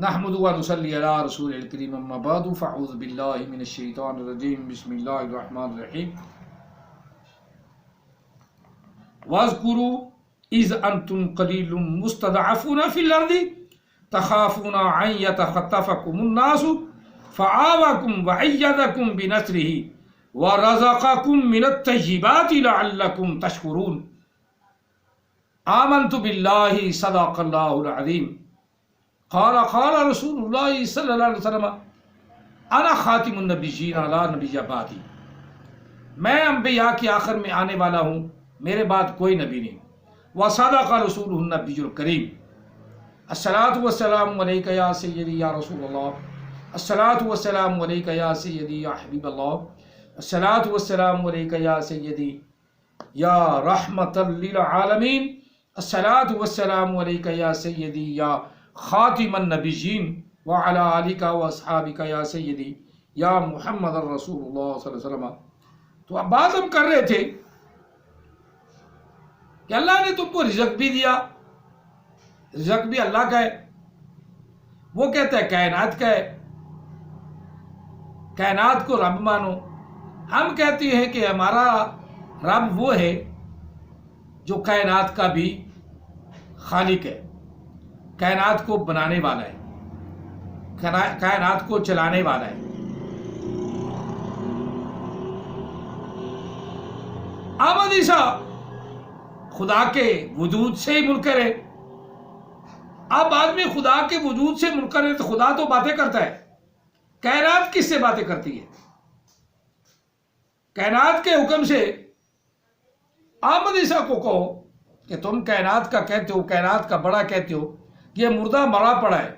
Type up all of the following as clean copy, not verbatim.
نحمد و نصلی علی رسول الکریم اما بعد فاعوذ باللہ من الشیطان الرجیم بسم اللہ الرحمن الرحیم وَاذْكُرُوا إِذْ أَنْتُمْ قَلِيلٌ مُسْتَضْعَفُونَ فِي الْأَرْضِ تَخَافُونَ أَنْ يَتَخَطَّفَكُمُ النَّاسُ فَآوَاكُمْ وَأَيَّدَكُمْ بِنَصْرِهِ وَرَزَقَكُمْ مِنَ الطَّيِّبَاتِ لَعَلَّكُمْ تَشْكُرُونَ آمنت باللہ صدق اللہ العظیم قال رسول اللہ صلی اللہ علیہ وسلم انا خاتم النبیین لا نبی بعدی، میں انبیاء کے آخر میں آنے والا ہوں، میرے بعد کوئی نبی نہیں۔ وصدق رسول النبی الکریم الصلاۃ والسلام علیک یا سیدی یا رسول اللہ، الصلاۃ والسلام علیک یا سیدی یا حبیب اللہ، الصلاۃ والسلام علیک یا سیدی یا رحمت للعالمین، الصلاۃ والسلام علیک یا سیدی یا خاتم النبیین وعلی آلک واصحابک یا سیدی یا محمد الرسول اللہ صلی اللہ علیہ وسلم۔ تو اب بات ہم کر رہے تھے کہ اللہ نے تم کو رزق بھی دیا، رزق بھی اللہ کا ہے، وہ کہتا ہے کائنات کا ہے، کائنات کو رب مانو۔ ہم کہتے ہیں کہ ہمارا رب وہ ہے جو کائنات کا بھی خالق ہے، کائنات کو بنانے والا ہے، کائنات کو چلانے والا ہے۔ احمد عیسیٰ خدا کے وجود سے ہی منکر ہے۔ اب آدمی خدا کے وجود سے منکر ہے تو خدا تو باتیں کرتا ہے، کائنات کس سے باتیں کرتی ہے؟ کائنات کے حکم سے احمد عیسیٰ کو کہو کہ تم کائنات کا کہتے ہو، کائنات کا بڑا کہتے ہو، یہ مردہ مرا پڑا ہے۔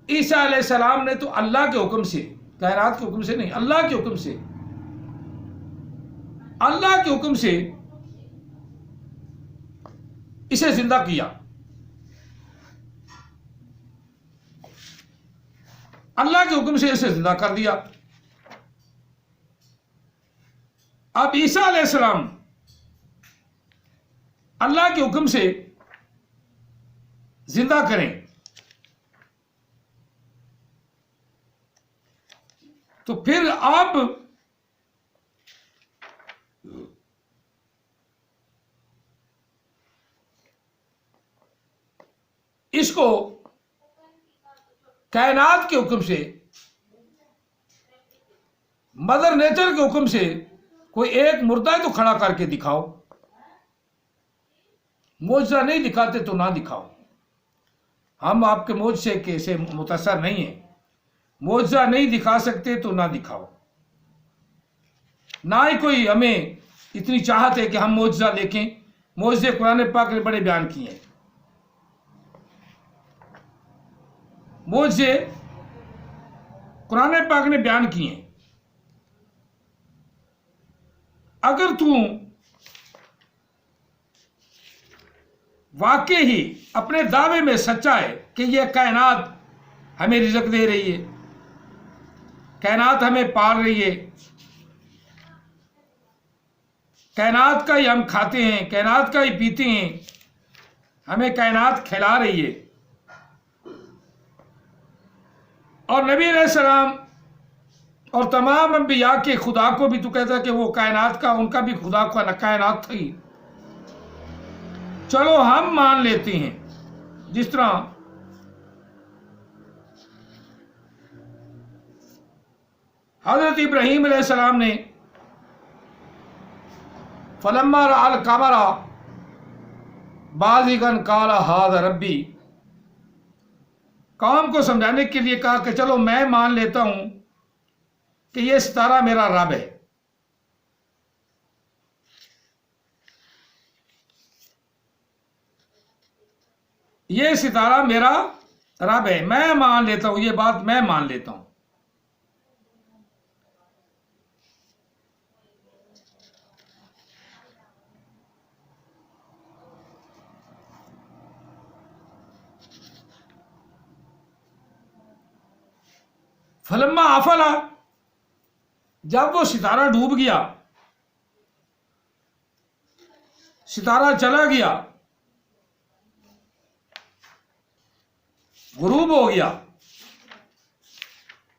عیسیٰ علیہ السلام نے تو اللہ کے حکم سے، کائنات کے حکم سے نہیں، اللہ کے حکم سے، اللہ کے حکم سے اسے زندہ کیا۔ اللہ کے حکم سے اسے زندہ کر دیا۔ اب عیسیٰ علیہ السلام اللہ کے حکم سے زندہ کریں تو پھر آپ اس کو کائنات کے حکم سے، مدر نیچر کے حکم سے کوئی ایک مردہ تو کھڑا کر کے دکھاؤ۔ معجزہ نہیں دکھاتے تو نہ دکھاؤ، ہم آپ کے معجزے کے سے متاثر نہیں ہیں۔ معجزہ نہیں دکھا سکتے تو نہ دکھاؤ، نہ ہی کوئی ہمیں اتنی چاہت ہے کہ ہم معجزہ دیکھیں۔ معجزے قرآن پاک نے بڑے بیان کیے ہیں، معجزے قرآن پاک نے بیان کیے ہیں۔ اگر تو واقعی ہی اپنے دعوے میں سچا ہے کہ یہ کائنات ہمیں رزق دے رہی ہے، کائنات ہمیں پال رہی ہے، کائنات کا ہی ہم کھاتے ہیں، کائنات کا ہی پیتے ہیں، ہمیں کائنات کھلا رہی ہے، اور نبی علیہ السلام اور تمام انبیاء کے خدا کو بھی تو کہتا ہے کہ وہ کائنات کا، ان کا بھی خدا کا کائنات تھی۔ چلو ہم مان لیتے ہیں، جس طرح حضرت ابراہیم علیہ السلام نے فلما رأى القمر بازغا قال هذا ربی، قوم کو سمجھانے کے لیے کہا کہ چلو میں مان لیتا ہوں کہ یہ ستارہ میرا رب ہے۔ یہ ستارہ میرا رب ہے، میں مان لیتا ہوں، یہ بات میں مان لیتا ہوں۔ فلما افلا، جب وہ ستارہ ڈوب گیا، ستارہ چلا گیا، غروب ہو گیا.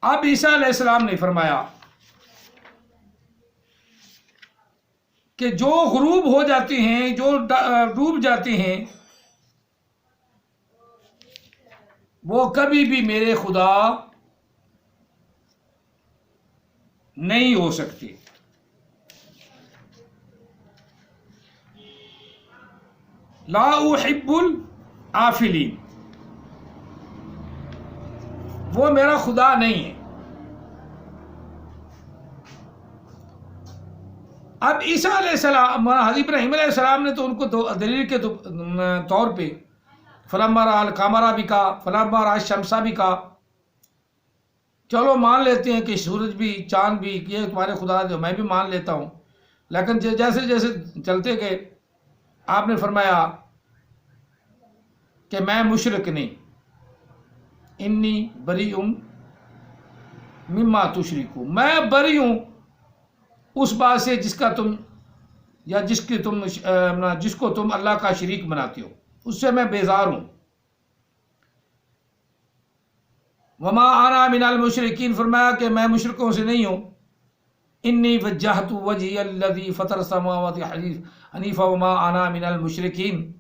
اب عیسیٰ علیہ السلام نے فرمایا کہ جو غروب ہو جاتے ہیں، جو ڈوب جاتے ہیں، وہ کبھی بھی میرے خدا نہیں ہو سکتے. لا احب العافلین، وہ میرا خدا نہیں ہے. اب عیسیٰ علیہ السلام، حضرت ابراہیم علیہ السلام نے تو ان کو دلیل کے طور پہ فلما رأى القمر بھی کہا، فلما رأى الشمس بھی کہا. چلو مان لیتے ہیں کہ سورج بھی، چاند بھی، یہ تمہارے خدا جو میں بھی مان لیتا ہوں. لیکن جیسے جیسے چلتے گئے آپ نے فرمایا کہ میں مشرک نہیں، انی بریء مما تشرکون، میں بری ہوں اس بات سے جس کا تم یا جس کو تم اللہ کا شریک بناتے ہو، اس سے میں بیزار ہوں. وما انا من المشرکین، فرمایا کہ میں مشرکوں سے نہیں ہوں. انی وجہت وجہی الذی فطر السماوات حنیفا وما انا من المشرکین،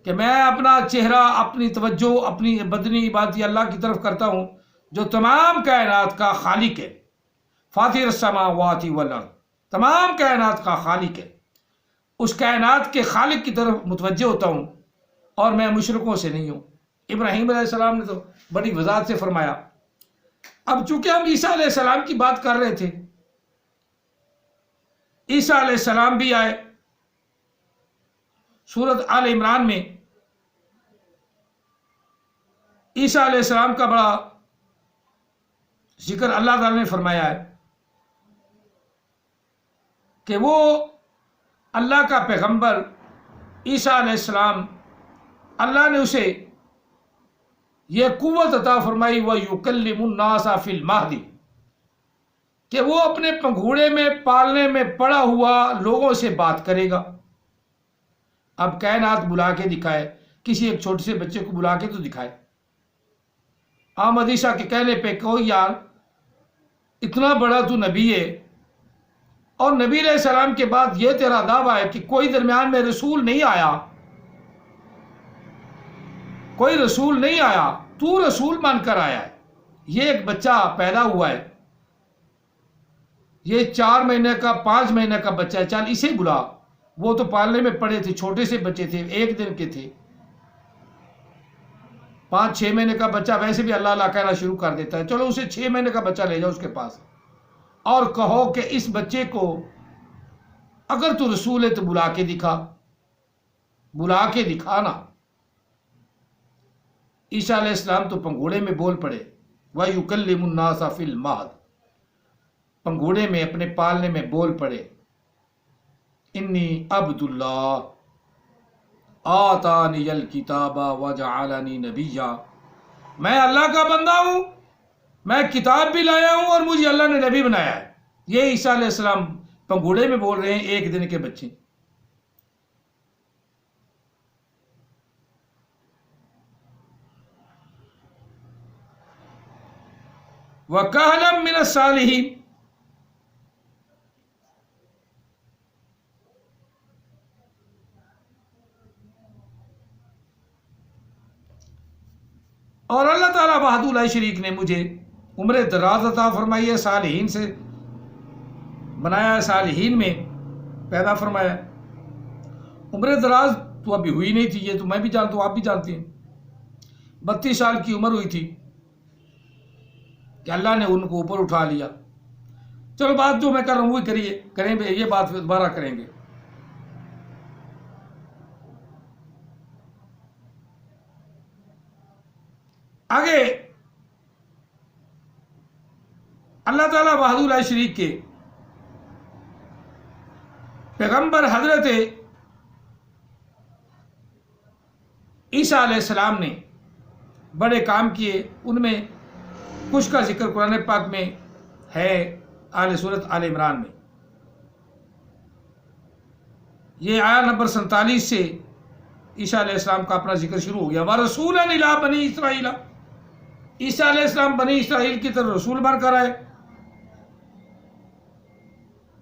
کہ میں اپنا چہرہ، اپنی توجہ، اپنی بدنی عبادت اللہ کی طرف کرتا ہوں جو تمام کائنات کا خالق ہے. فاطر السماوات والارض، تمام کائنات کا خالق ہے. اس کائنات کے خالق کی طرف متوجہ ہوتا ہوں اور میں مشرکوں سے نہیں ہوں. ابراہیم علیہ السلام نے تو بڑی وضاحت سے فرمایا. اب چونکہ ہم عیسیٰ علیہ السلام کی بات کر رہے تھے، عیسیٰ علیہ السلام بھی آئے. سورۃ آل عمران میں عیسیٰ علیہ السلام کا بڑا ذکر اللہ تعالی نے فرمایا ہے کہ وہ اللہ کا پیغمبر عیسیٰ علیہ السلام، اللہ نے اسے یہ قوت عطا فرمائی وَيُكَلِّمُ النَّاسَ فِي الْمَهْدِ، کہ وہ اپنے پنگھوڑے میں پالنے میں پڑا ہوا لوگوں سے بات کرے گا. اب کائنات بلا کے دکھائے، کسی ایک چھوٹے سے بچے کو بلا کے تو دکھائے. احمد عیسیٰ کے کہنے پہ کہ یار اتنا بڑا تو نبی ہے، اور نبی علیہ السلام کے بعد یہ تیرا دعویٰ ہے کہ کوئی درمیان میں رسول نہیں آیا، کوئی رسول نہیں آیا، تو رسول مان کر آیا ہے. یہ ایک بچہ پیدا ہوا ہے، یہ 4 مہینے کا 5 مہینے کا بچہ ہے، چل اسے بلا. وہ تو پالنے میں پڑے تھے، چھوٹے سے بچے تھے، 1 دن کے تھے. 5-6 مہینے کا بچہ ویسے بھی اللہ اللہ کہنا شروع کر دیتا ہے. چلو اسے 6 مہینے کا بچہ لے جاؤ اس کے پاس اور کہو کہ اس بچے کو اگر تو رسول ہے تو بلا کے دکھا، بلا کے دکھانا. عیسیٰ علیہ السلام تو پنگھوڑے میں بول پڑے وَيُكَلِّمُ النَّاسَ فِي الْمَهْدِ، پنگھوڑے میں اپنے پالنے میں بول پڑے. انی عبد اللہ آتانی الکتاب وجعلنی نبیا، میں اللہ کا بندہ ہوں، میں کتاب بھی لایا ہوں اور مجھے اللہ نے نبی بنایا ہے. یہ عیسیٰ علیہ السلام پنگھوڑے میں بول رہے ہیں، 1 دن کے بچے. وَكَهْلًا مِّنَ الصَّالِحِينَ، اور اللہ تعالیٰ وحدہ لا شریک نے مجھے عمر دراز عطا فرمائی ہے، صالحین سے بنایا ہے، صالحین میں پیدا فرمایا ہے. عمر دراز تو ابھی ہوئی نہیں تھی، یہ تو میں بھی جانتا ہوں، آپ بھی جانتے ہیں. 32 سال کی عمر ہوئی تھی کہ اللہ نے ان کو اوپر اٹھا لیا. چلو بات جو میں کر رہا ہوں وہی کریں گے، یہ بات دوبارہ کریں گے. آگے اللہ تعالیٰ وحدہ لا شریک کے پیغمبر حضرت عیسیٰ علیہ السلام نے بڑے کام کیے. ان میں کچھ کا ذکر قرآن پاک میں ہے، سورۃ آل عمران میں. یہ آیت نمبر 47 سے عیسیٰ علیہ السلام کا اپنا ذکر شروع ہو گیا، وَرَسُولًا إِلَىٰ بَنِي إِسْرَائِيلَ، عیسیٰ علیہ السلام بنی اسرائیل کی طرف رسول بن کر آئے۔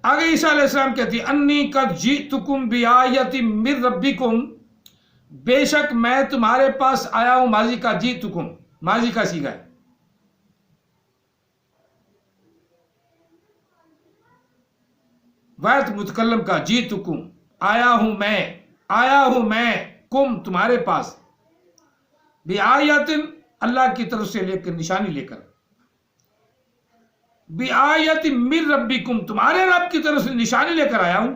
آگے عیسیٰ علیہ السلام کہتی انی قد جئتکم بآیۃ من ربکم، بے شک میں تمہارے پاس آیا ہوں، ماضی کا جئتکم، ماضی کا صیغہ ہے، واحد متکلم کا جئتکم، آیا ہوں میں کم تمہارے پاس، بآیۃ اللہ کی طرف سے لے کر، نشانی لے کر، بآیۃ من ربکم تمہارے رب کی طرف سے نشانی لے کر آیا ہوں،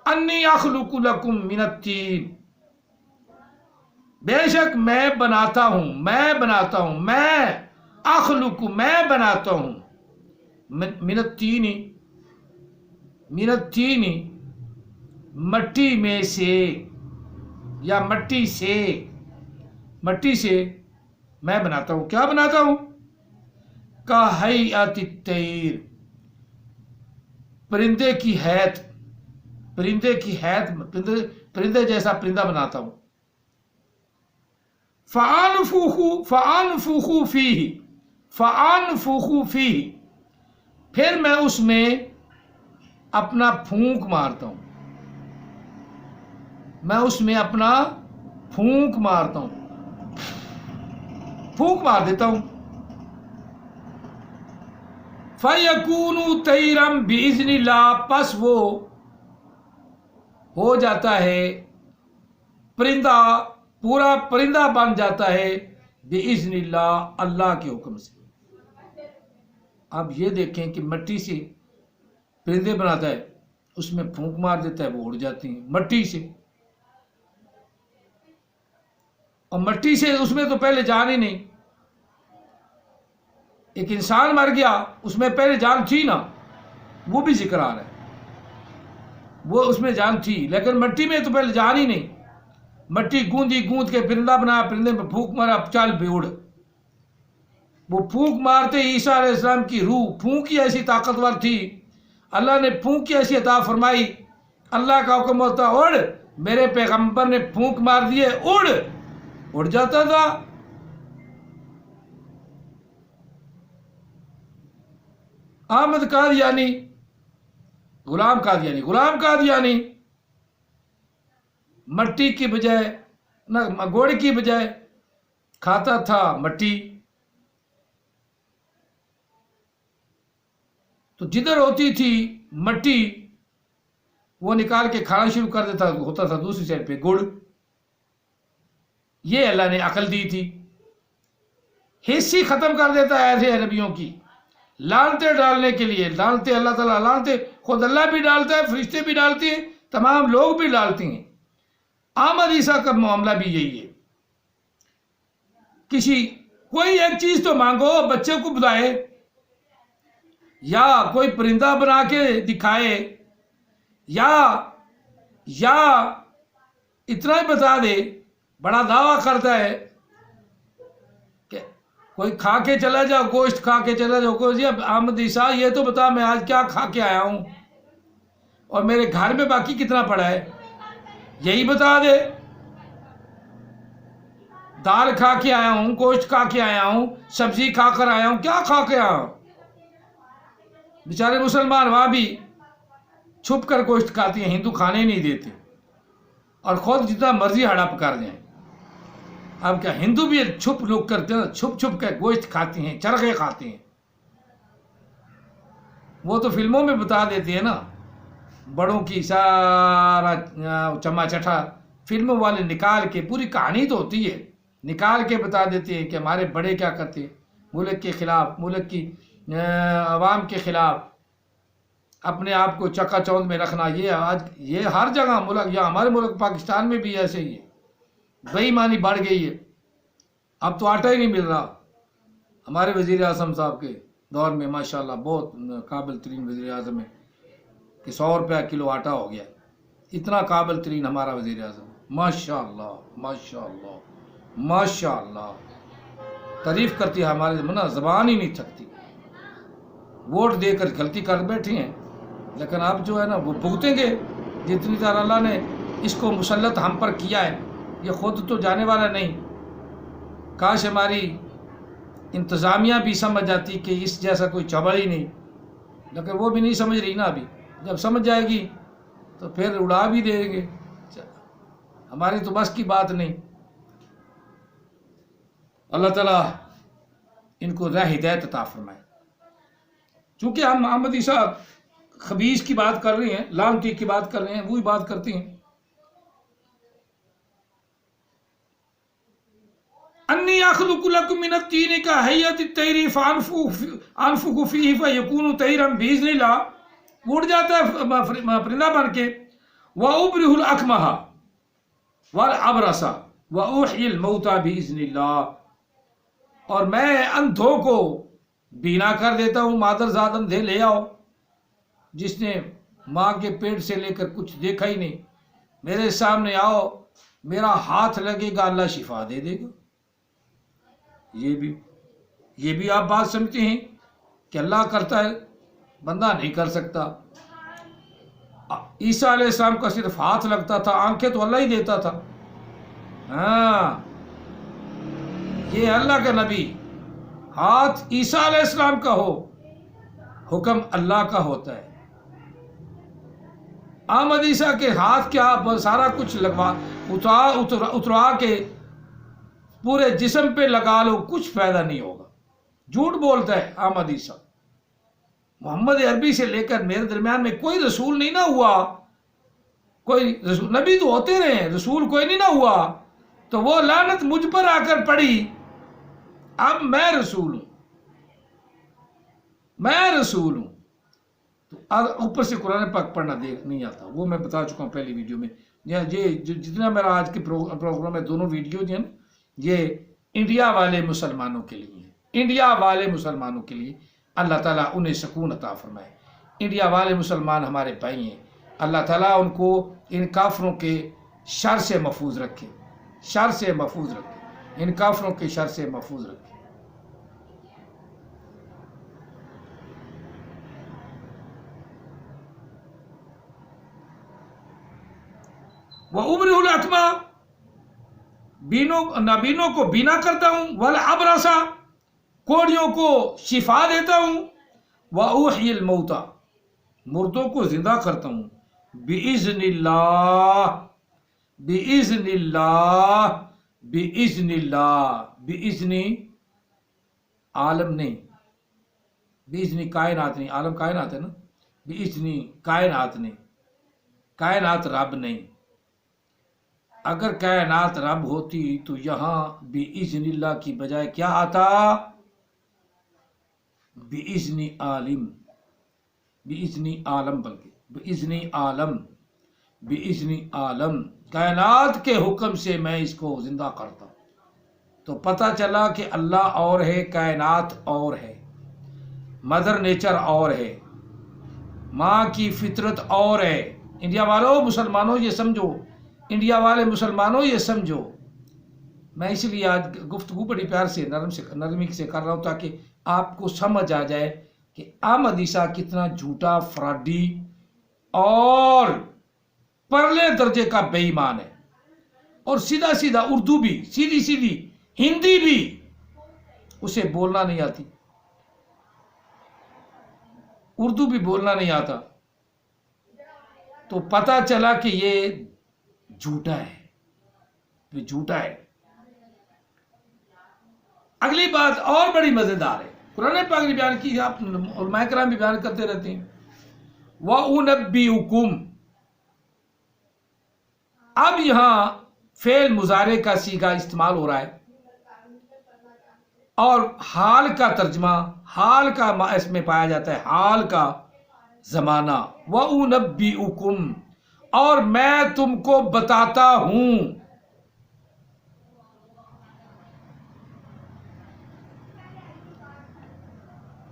انی اخلق لکم من الطین، بے شک میں بناتا ہوں، میں اخلق میں بناتا ہوں، من الطین مٹی میں سے، یا مٹی سے میں بناتا ہوں، کیا بناتا ہوں؟ کہیئۃ الطیر، پرندے کی حیت، پرندے جیسا پرندہ بناتا ہوں، فَأَنفُخُ فِيهِ، پھر میں اس میں اپنا پھونک مارتا ہوں، پھونک مار دیتا ہوں، فَيَكُونُ طَيْرًا بِإِذْنِ اللَّهِ، پس وہ ہو جاتا ہے پرندہ، پورا پرندہ بن جاتا ہے، بِإِذْنِ اللَّهِ، اللہ کے حکم سے۔ اب یہ دیکھیں کہ مٹی سے پرندے بناتا ہے، اس میں پھونک مار دیتا ہے، وہ اڑ جاتے ہیں مٹی سے، اور مٹی سے اس میں تو پہلے جان ہی نہیں، ایک انسان مر گیا اس میں پہلے جان تھی نا، وہ بھی ذکر آ رہا ہے، وہ اس میں جان تھی، لیکن مٹی میں تو پہلے جان ہی نہیں، مٹی گوند کے پرندہ بنایا، پرندے میں پھونک مارا، چل بھی اڑ، وہ پھونک مارتے عیسیٰ علیہ السلام کی روح، پھونک ہی ایسی طاقتور تھی، اللہ نے پھونک کی ایسی عطا فرمائی، اللہ کا حکم ہوتا اڑ، میرے پیغمبر نے پھونک مار دیے، اڑ جاتا تھا۔ احمد قادیانی، غلام قادیانی مٹی کی بجائے نہ گوڑ کی بجائے کھاتا تھا مٹی، تو جدھر ہوتی تھی مٹی وہ نکال کے کھانا شروع کر دیتا، ہوتا تھا دوسری سائڈ پہ گڑ۔ یہ اللہ نے عقل دی تھی، حصی ختم کر دیتا ہے ایسے نبیوں کی، لعنتیں ڈالنے کے لیے، لعنتیں اللہ تعالیٰ، لعنتیں خود اللہ بھی ڈالتا ہے، فرشتے بھی ڈالتے ہیں، تمام لوگ بھی ڈالتے ہیں۔ احمد عیسیٰ کا معاملہ بھی یہی ہے، کوئی ایک چیز تو مانگو، بچے کو بتائے، یا کوئی پرندہ بنا کے دکھائے، یا اتنا ہی بتا دے، بڑا دعویٰ کرتا ہے کہ کوئی کھا کے چلا جاؤ، گوشت کھا کے چلا جاؤ، کوئی احمد عیسیٰ یہ تو بتا میں آج کیا کھا کے آیا ہوں، اور میرے گھر میں باقی کتنا پڑا ہے، یہی بتا دے۔ دال کھا کے آیا ہوں، گوشت کھا کے آیا ہوں، سبزی کھا کر آیا ہوں، کیا کھا کے آیا ہوں؟ بیچارے مسلمان وہاں بھی چھپ کر گوشت کھاتے ہیں، ہندو کھانے نہیں دیتے، اور خود جتنا مرضی ہڑپ کر دیں۔ اب کیا ہندو بھی چھپ لوگ کرتے ہیں، چھپ کے گوشت کھاتے ہیں، چرخے کھاتے ہیں، وہ تو فلموں میں بتا دیتے ہیں نا، بڑوں کی سارا چما چٹا فلموں والے نکال کے، پوری کہانی تو ہوتی ہے، نکال کے بتا دیتے ہیں کہ ہمارے بڑے کیا کرتے ہیں، ملک کے خلاف، ملک کی عوام کے خلاف، اپنے آپ کو چکا چوند میں رکھنا۔ یہ ہر جگہ ملک، یا ہمارے ملک پاکستان میں بھی ایسے ہی ہے، بے ایمانی بڑھ گئی ہے، اب تو آٹا ہی نہیں مل رہا۔ ہمارے وزیر اعظم صاحب کے دور میں ماشاءاللہ بہت قابل ترین وزیر اعظم ہے کہ 100 روپیہ کلو آٹا ہو گیا، اتنا قابل ترین ہمارا وزیر اعظم، ماشاءاللہ ماشاءاللہ ماشاءاللہ، تعریف کرتی ہے ہمارے منہ، زبان ہی نہیں تھکتی۔ ووٹ دے کر غلطی کر بیٹھے ہیں، لیکن اب جو ہے نا وہ بھگتیں گے، جتنی طرح اللہ نے اس کو مسلط ہم پر کیا ہے، یہ خود تو جانے والا نہیں. کاش ہماری انتظامیہ بھی سمجھ جاتی کہ اس جیسا کوئی چبڑ ہی نہیں، لیکن وہ بھی نہیں سمجھ رہی نا. ابھی جب سمجھ جائے گی تو پھر اڑا بھی دیں گے. ہماری تو بس کی بات نہیں. اللہ تعالیٰ ان کو راہ ہدایت عطا فرمائے. چونکہ ہم احمدی صاحب خبیث کی بات کر رہے ہیں، لعنتی کی بات کر رہے ہیں، وہی بات کرتے ہیں. انی اخلق لکم من الطین کہیئۃ الطیر فانفخ فیہ فیکون طیرا باذن اللہ. اڑ جاتا ہے پرندہ بن کے. وابرئ الاکمہ والابرص واحیی الموتى باذن اللہ. اور میں اندھوں کو بینا کر دیتا ہوں. مادر زاد اندھے لے آؤ، جس نے ماں کے پیٹ سے لے کر کچھ دیکھا ہی نہیں، میرے سامنے آؤ، میرا ہاتھ لگے گا، اللہ شفا دے دے گا. یہ بھی آپ بات سمجھتے ہیں کہ اللہ کرتا ہے، بندہ نہیں کر سکتا. عیسیٰ علیہ السلام کا صرف ہاتھ لگتا تھا، آنکھیں تو اللہ ہی دیتا تھا. ہاں، یہ اللہ کا نبی، ہاتھ عیسیٰ علیہ السلام کا ہو، حکم اللہ کا ہوتا ہے. احمد عیسیٰ کے ہاتھ کیا، سارا کچھ لگوا اتروا کے پورے جسم پہ لگا لو، کچھ فائدہ نہیں ہوگا. جھوٹ بولتا ہے احمد عیسیٰ. محمد عربی سے لے کر میرے درمیان میں کوئی رسول نہیں نہ ہوا. کوئی رسول، نبی تو ہوتے رہے، رسول کوئی نہیں نہ ہوا. تو وہ لعنت مجھ پر آ کر پڑی. اب میں رسول ہوں، میں رسول ہوں. تو اوپر سے قرآن پاک پڑھنا نہیں آتا، وہ میں بتا چکا ہوں پہلی ویڈیو میں. یہ جتنا میرا آج کے پروگرام میں دونوں ویڈیو جو ہیں یہ انڈیا والے مسلمانوں کے لیے ہیں. انڈیا والے مسلمانوں کے لیے اللہ تعالیٰ انہیں سکون عطا فرمائے. انڈیا والے مسلمان ہمارے بھائی ہیں. اللہ تعالیٰ ان کو ان کافروں کے شر سے محفوظ رکھے، شر سے محفوظ رکھے، ان کافروں کے شر سے محفوظ رکھے. وَأُبْرِئُ الْأَكْمَحَ، نابینوں کو بینا کرتا ہوں. وَالْأَبْرَصَ، کوڑیوں کو شفا دیتا ہوں. وَأُحْيِي الْمَوْتَى، مردوں کو زندہ کرتا ہوں. بِإِذْنِ اللہ، بِإِذْنِ اللہ، بِإِذْنِ اللہ. بِإِذْنِ عالم نہیں، بِإِذْنِ کائنات نہیں. عالم کائنات ہے نا، بِإِذْنِ کائنات نہیں، کائنات رب نہیں. اگر کائنات رب ہوتی تو یہاں بِإِذْنِ اللہ کی بجائے کیا آتا؟ بِإِذْنِ عالم، بِإِذْنِ عالم، بلکہ بِإِذْنِ عالم، بِإِذْنِ عالم. کائنات کے حکم سے میں اس کو زندہ کرتا ہوں. تو پتہ چلا کہ اللہ اور ہے، کائنات اور ہے، مدر نیچر اور ہے، ماں کی فطرت اور ہے. انڈیا والوں مسلمانوں یہ سمجھو، انڈیا والے مسلمانوں یہ سمجھو. میں اس لیے آج گفتگو بڑی پیار سے نرمی سے کر رہا ہوں تاکہ آپ کو سمجھ آ جائے کہ احمد عیسیٰ کتنا جھوٹا، فراڈی اور پرلے درجے کا بے ایمان ہے. اور سیدھا سیدھا اردو بھی، سیدھی سیدھی ہندی بھی اسے بولنا نہیں آتی، اردو بھی بولنا نہیں آتا. تو پتہ چلا کہ یہ جھوٹا ہے، یہ جھوٹا ہے. اگلی بات اور بڑی مزیدار ہے، قرآن پاک نے بیان کی، آپ علماء کرام بھی بیان کرتے رہتے ہیں. وَأُنَبِّئُكُمْ، اب یہاں فعل مضارع کا صیغہ استعمال ہو رہا ہے اور حال کا ترجمہ، حال کا اس میں پایا جاتا ہے، حال کا زمانہ. وَأُنَبِّئُكُمْ، اور میں تم کو بتاتا ہوں.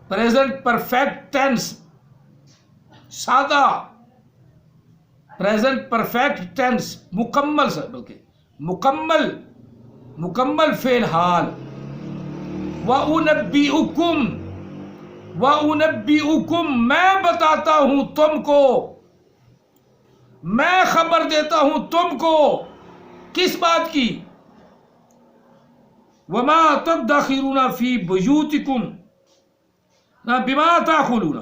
پریزنٹ پرفیکٹ ٹینس، سادہ پریزنٹ پرفیکٹ ٹینس، مکمل سے بلکہ مکمل فعل حال. وَأُنَبِّئُكُمْ، وَأُنَبِّئُكُمْ، میں بتاتا ہوں تم کو. میں خبر دیتا ہوں تم کو کس بات کی؟ وما تدخرون فی بیوتکم بما تاکلون،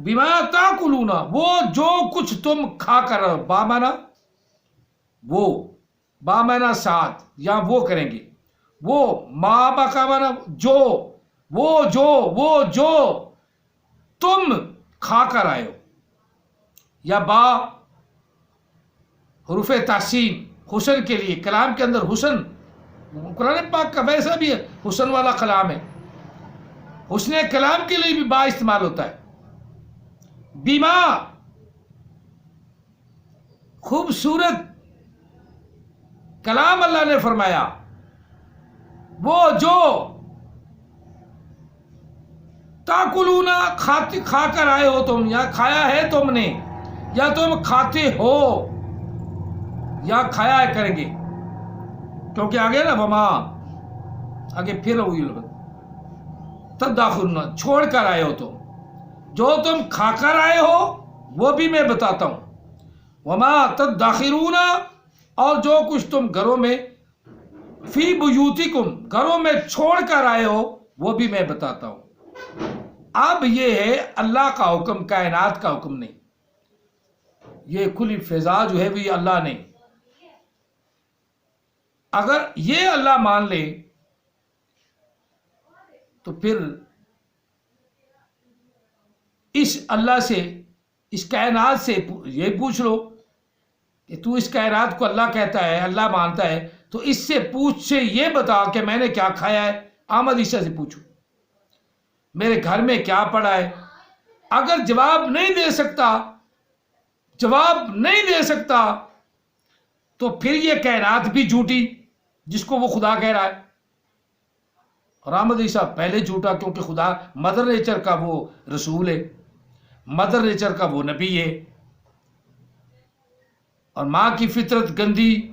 بما تاکلون وہ جو کچھ تم کھا کر، بامانا وہ، بامانا ساتھ یا وہ کریں گے، وہ ماں کا مانا جو، وہ جو تم کھا کر آئے ہو، یا با حروف تحسین حسن کے لیے، کلام کے اندر حسن، قرآن پاک کا ویسا بھی ہے حسن والا کلام ہے، حسن کلام کے لیے بھی با استعمال ہوتا ہے۔ بیما خوبصورت کلام اللہ نے فرمایا، وہ جو تاکلون کھا کر آئے ہو تم، یا کھایا ہے تم نے، یا تم کھاتے ہو، یا کھایا ہے کریں گے، کیونکہ آگے نا وما آگے پھر ہوئی تدخرون چھوڑ کر آئے ہو تم، جو تم کھا کر آئے ہو وہ بھی میں بتاتا ہوں، وما تدخرون اور جو کچھ تم گھروں میں، فی بیوتکم گھروں میں چھوڑ کر آئے ہو وہ بھی میں بتاتا ہوں۔ اب یہ ہے اللہ کا حکم، کائنات کا حکم نہیں، یہ کھلی فضا جو ہے وہ یہ اللہ نے، اگر یہ اللہ مان لے تو پھر اس اللہ سے، اس کائنات سے یہ پوچھ لو کہ تو اس کائنات کو اللہ کہتا ہے، اللہ مانتا ہے، تو اس سے پوچھ سے یہ بتا کہ میں نے کیا کھایا ہے، احمد عیسیٰ سے پوچھو میرے گھر میں کیا پڑا ہے۔ اگر جواب نہیں دے سکتا تو پھر یہ کائنات بھی جھوٹی جس کو وہ خدا کہہ رہا ہے، اور احمد عیسیٰ پہلے جھوٹا، کیونکہ خدا مدر نیچر کا وہ رسول ہے، مدر نیچر کا وہ نبی ہے، اور ماں کی فطرت گندی،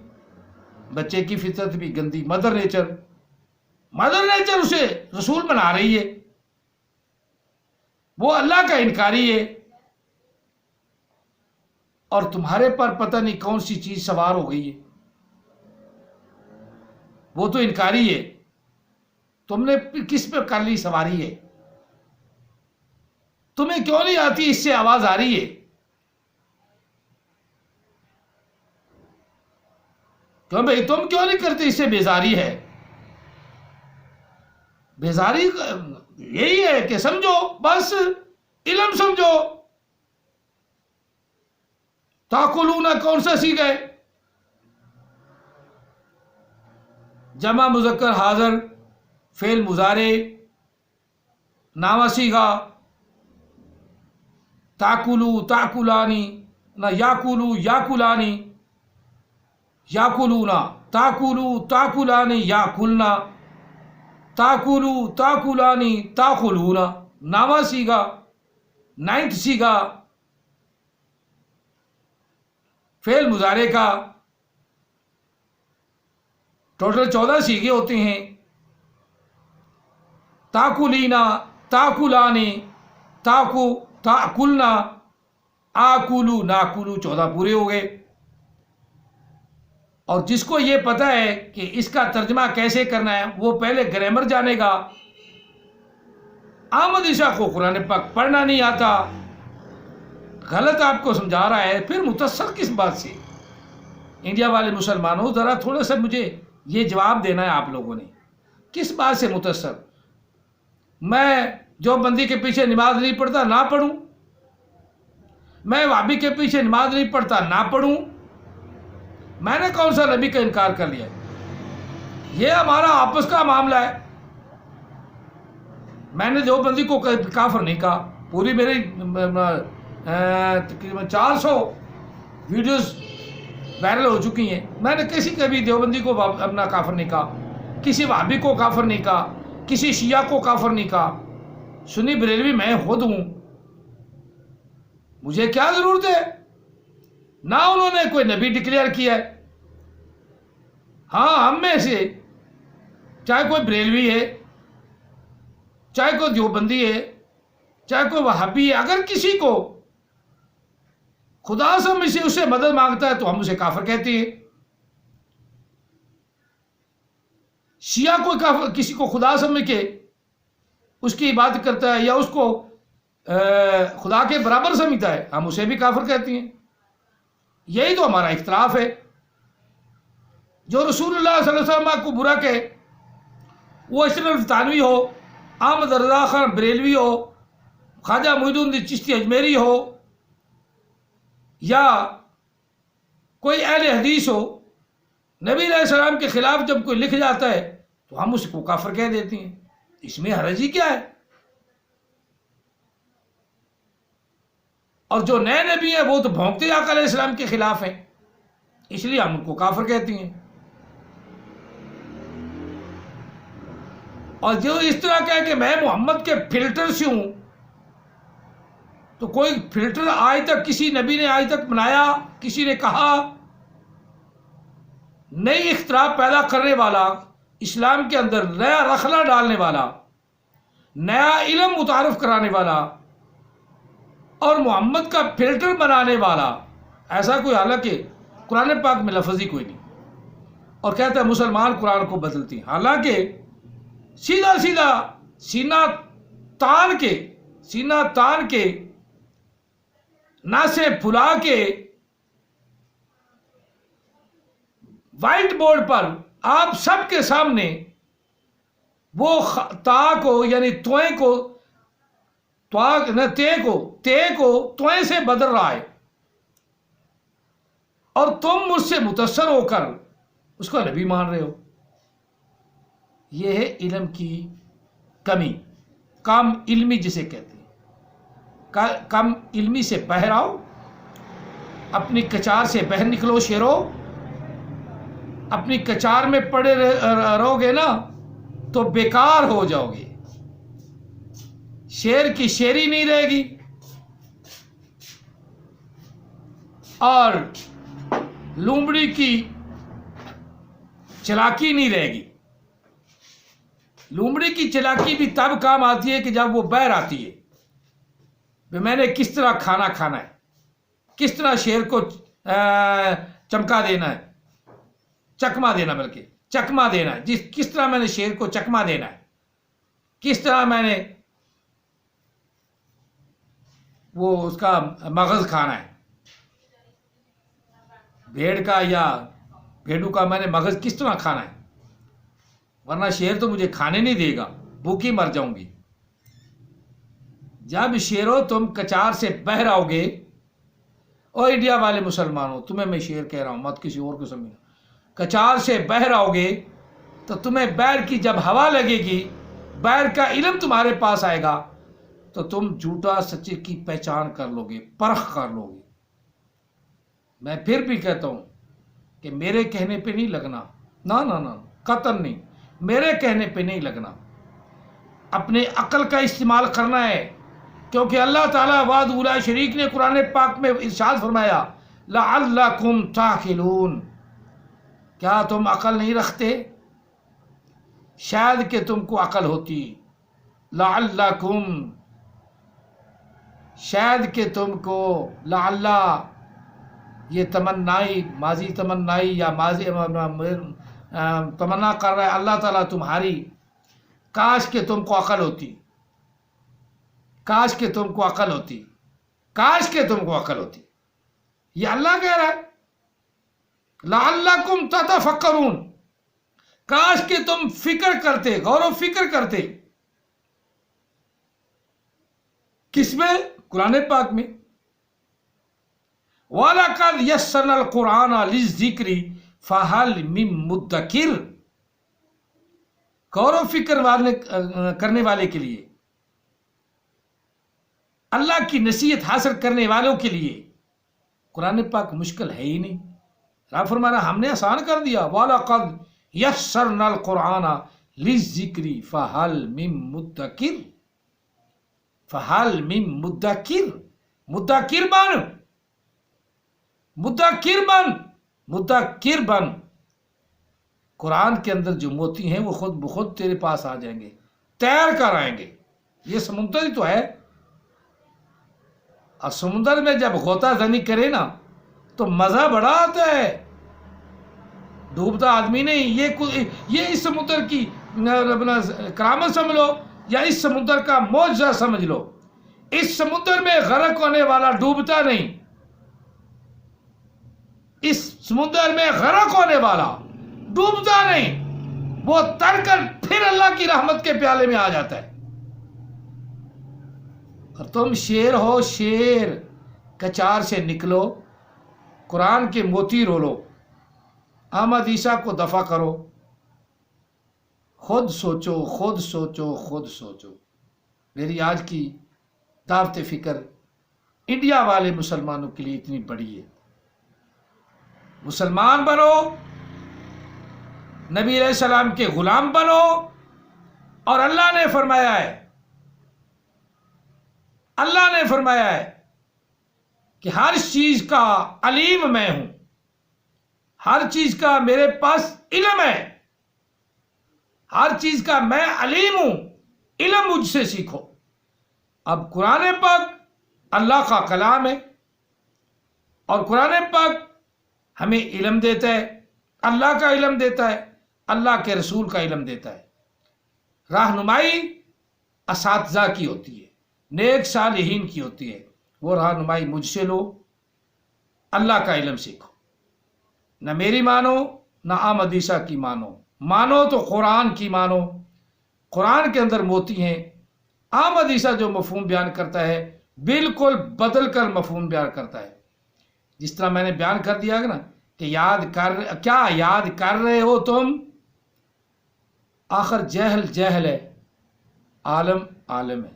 بچے کی فطرت بھی گندی، مدر نیچر اسے رسول بنا رہی ہے، وہ اللہ کا انکاری ہے، اور تمہارے پر پتہ نہیں کون سی چیز سوار ہو گئی ہے، وہ تو انکاری ہے، تم نے کس پہ کر لی سواری ہے؟ تمہیں کیوں نہیں آتی؟ اس سے آواز آ رہی ہے، کیوں بھائی تم کیوں نہیں کرتے؟ اس سے بیزاری ہے، بیزاری یہی ہے کہ سمجھو، بس علم سمجھو۔ تاکلون کون سا سیغہ ہے؟ جمع مذکر حاضر، فعل مضارع، نامہ صیغہ، تاکلو تاکلانی، نہ یاکلو یاکلانی، یاکلونا، تاکلو تاکلانی یاکلنا، تاکلو تاکلانی تاکلونا، نامہ صیغہ، نائنتھ صیغہ فعل مضارع کا، ٹوٹل 14 صیغے ہوتے ہیں، تاکلینا، تاکلانی، تاکلنا، آکلو، ناکلو، 14 پورے ہو گئے۔ اور جس کو یہ پتہ ہے کہ اس کا ترجمہ کیسے کرنا ہے وہ پہلے گرامر جانے گا۔ احمد عیسیٰ کو قرآن پاک پڑھنا نہیں آتا، غلط آپ کو سمجھا رہا ہے، پھر متاثر کس بات سے؟ انڈیا والے مسلمانوں ذرا تھوڑا سا مجھے یہ جواب دینا ہے، آپ لوگوں نے کس بات سے متاثر؟ میں جو بندی کے پیچھے نماز نہیں پڑھتا نہ پڑھوں، میں وہابی کے پیچھے نماز نہیں پڑھتا نہ پڑھوں، میں نے کون سا نبی کا انکار کر لیا؟ یہ ہمارا آپس کا معاملہ ہے، میں نے دیوبندی کو کافر نہیں کہا، پوری میری تقریباً 400 ویڈیوز وائرل ہو چکی ہیں، میں نے کسی کبھی دیوبندی کو اپنا کافر نہیں کہا، کسی وہابی کو کافر نہیں کہا، کسی شیعہ کو کافر نہیں کہا، سنی بریلوی میں خود ہوں، مجھے کیا ضرورت ہے؟ نہ انہوں نے کوئی نبی ڈکلیئر کیا ہے۔ ہاں ہم میں سے چاہے کوئی بریلوی ہے، چاہے کوئی دیوبندی ہے، چاہے کوئی وہابی ہے، اگر کسی کو خدا سمجھ سے اسے مدد مانگتا ہے تو ہم اسے کافر کہتے ہیں. شیعہ کوئی کافر کسی کو خدا سمجھ کے اس کی عبادت کرتا ہے یا اس کو خدا کے برابر سمجھتا ہے، ہم اسے بھی کافر کہتے ہیں. یہی تو ہمارا اختلاف ہے. جو رسول اللہ صلی اللہ علیہ وسلم کو برا کہے، وہ اشرف الفتانوی ہو، احمد رضا خان بریلوی ہو، خواجہ معین الدین چشتی اجمیری ہو، یا کوئی اہل حدیث ہو، نبی علیہ السلام کے خلاف جب کوئی لکھ جاتا ہے تو ہم اس کو کافر کہہ دیتے ہیں. اس میں حرج ہی کیا ہے؟ اور جو نئے نبی ہیں وہ تو بھونکتے آقا علیہ السلام کے خلاف ہیں، اس لیے ہم ان کو کافر کہتے ہیں. اور جو اس طرح کہے کہ میں محمد کے فلٹر سے ہوں، تو کوئی فلٹر آج تک کسی نبی نے آج تک بنایا؟ کسی نے کہا؟ نئی اختلاف پیدا کرنے والا، اسلام کے اندر نیا رخلا ڈالنے والا، نیا علم متعارف کرانے والا اور محمد کا فلٹر بنانے والا، ایسا کوئی حالانکہ قرآن پاک میں لفظ ہی کوئی نہیں. اور کہتا ہے مسلمان قرآن کو بدلتی ہیں، حالانکہ سیدھا سیدھا سینہ تان کے ناسے پھلا کے وائٹ بورڈ پر آپ سب کے سامنے وہ تا کو یعنی توئیں کو تے کو توئیں سے بدل رہا ہے، اور تم مجھ سے متاثر ہو کر اس کو نبی مان رہے ہو. یہ ہے علم کی کمی، کم علمی جسے کہتے ہیں. کم علمی سے باہر آؤ، اپنی کچار سے باہر نکلو شیرو. اپنی کچار میں پڑے رہو گے نا تو بیکار ہو جاؤ گے، شیر کی شیری نہیں رہے گی اور لومڑی کی چلاکی نہیں رہے گی. لومڑی کی چلاکی بھی تب کام آتی ہے کہ جب وہ باہر آتی ہے کہ میں نے کس طرح کھانا ہے، کس طرح شیر کو چمکا دینا ہے، چکما دینا ہے، کس طرح میں نے شیر کو چکما دینا ہے، کس طرح میں نے وہ اس کا مغز کھانا ہے، بھیڑ کا یا بھیڑو کا میں نے مغز کس طرح کھانا ہے، ورنہ شیر تو مجھے کھانے نہیں دے گا، بھوکی مر جاؤں گی. جب شیرو تم کچار سے باہر آؤ گے، اور انڈیا والے مسلمانوں تمہیں میں شیر کہہ رہا ہوں، مت کسی اور کو سمجھنا، کچار سے باہر آؤ گے تو تمہیں باہر کی جب ہوا لگے گی، باہر کا علم تمہارے پاس آئے گا تو تم جھوٹا سچے کی پہچان کر لو گے، پرکھ کر لو گے. میں پھر بھی کہتا ہوں کہ میرے کہنے پہ نہیں لگنا، نہ قطعاً نہیں، میرے کہنے پہ نہیں لگنا، اپنے عقل کا استعمال کرنا ہے. کیونکہ اللہ تعالیٰ وحدہ لا شریک نے قرآن پاک میں ارشاد فرمایا لعلکم تعقلون، کیا تم عقل نہیں رکھتے؟ شاید کہ تم کو عقل ہوتی. لعلکم، شاید کہ تم کو، لعلہ یہ تمنائی، ماضی تمنائی یا ماضی تمنا کر رہا ہے اللہ تعالیٰ تمہاری، کاش کہ تم کو عقل ہوتی، کاش کہ تم کو عقل ہوتی، کاش کہ تم کو عقل ہوتی. یہ اللہ کہہ رہا ہے لعلکم تتفکرون، کاش کہ تم فکر کرتے، غور و فکر کرتے. کس میں؟ قرآن پاک میں. وَلَقَدْ يَسَّرْنَا الْقُرْآنَ لِلذِّكْرِ فَهَلْ مِن مُدَّكِرٍ، غور و فکر کرنے والے کے لیے، اللہ کی نصیحت حاصل کرنے والوں کے لیے قرآن پاک مشکل ہے ہی نہیں. رب فرما رہا ہم نے آسان کر دیا. وَلَقَدْ يَسَّرْنَا الْقُرْآنَ لِلذِّكْرِ فَهَلْ مِن مُدَّكِرٍ، فَهَلْ مِن مُدَّكِرٍ، مدکر بن. قرآن کے اندر جو موتی ہیں وہ خود بخود تیرے پاس آ جائیں گے، تیر کر آئیں گے. یہ سمجھتا ہی تو ہے. اور سمندر میں جب غوطہ زنی کرے نا تو مزہ بڑا آتا ہے. ڈوبتا آدمی نہیں, یہ اس سمندر کی اپنا کرامت سمجھ لو یا اس سمندر کا معجزہ سمجھ لو. اس سمندر میں غرق ہونے والا ڈوبتا نہیں, اس سمندر میں غرق ہونے والا ڈوبتا نہیں, وہ تر کر پھر اللہ کی رحمت کے پیالے میں آ جاتا ہے. اور تم شیر ہو, شیر کچار سے نکلو, قرآن کے موتی رولو, احمد عیسیٰ کو دفع کرو. خود سوچو, خود سوچو, خود سوچو. میری آج کی دعوت فکر انڈیا والے مسلمانوں کے لیے اتنی بڑی ہے. مسلمان بنو, نبی علیہ السلام کے غلام بنو, اور اللہ نے فرمایا ہے, اللہ نے فرمایا ہے کہ ہر چیز کا علیم میں ہوں, ہر چیز کا میرے پاس علم ہے, ہر چیز کا میں علیم ہوں, علم مجھ سے سیکھو. اب قرآن پاک اللہ کا کلام ہے, اور قرآن پاک ہمیں علم دیتا ہے, اللہ کا علم دیتا ہے, اللہ کے رسول کا علم دیتا ہے. رہنمائی اساتذہ کی ہوتی ہے, نیک صالحین کی ہوتی ہے. وہ رہنمائی مجھ سے لو, اللہ کا علم سیکھو. نہ میری مانو نہ احمد عیسیٰ کی مانو, مانو تو قرآن کی مانو. قرآن کے اندر موتی ہیں. احمد عیسیٰ جو مفہوم بیان کرتا ہے بالکل بدل کر مفہوم بیان کرتا ہے. جس طرح میں نے بیان کر دیا نا کہ کیا یاد کر رہے ہو تم, آخر جہل جہل ہے, عالم عالم ہے.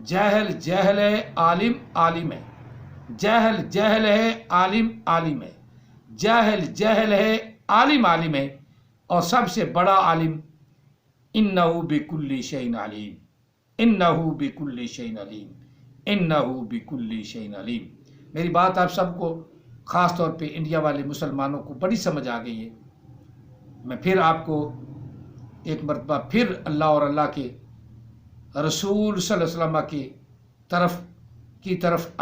جہل جہل ہے, عالم عالم ہے. جہل جہل ہے, عالم عالم ہے. جہل جہل ہے, عالم عالم ہے. اور سب سے بڑا عالم انہ بکل شیء علیم, انہ بکل شیء علیم, انہ بکل شیء علیم. میری بات آپ سب کو, خاص طور پہ انڈیا والے مسلمانوں کو بڑی سمجھ آ گئی ہے. میں پھر آپ کو ایک مرتبہ پھر اللہ اور اللہ کے رسول صلی اللہ علیہ وسلم کی طرف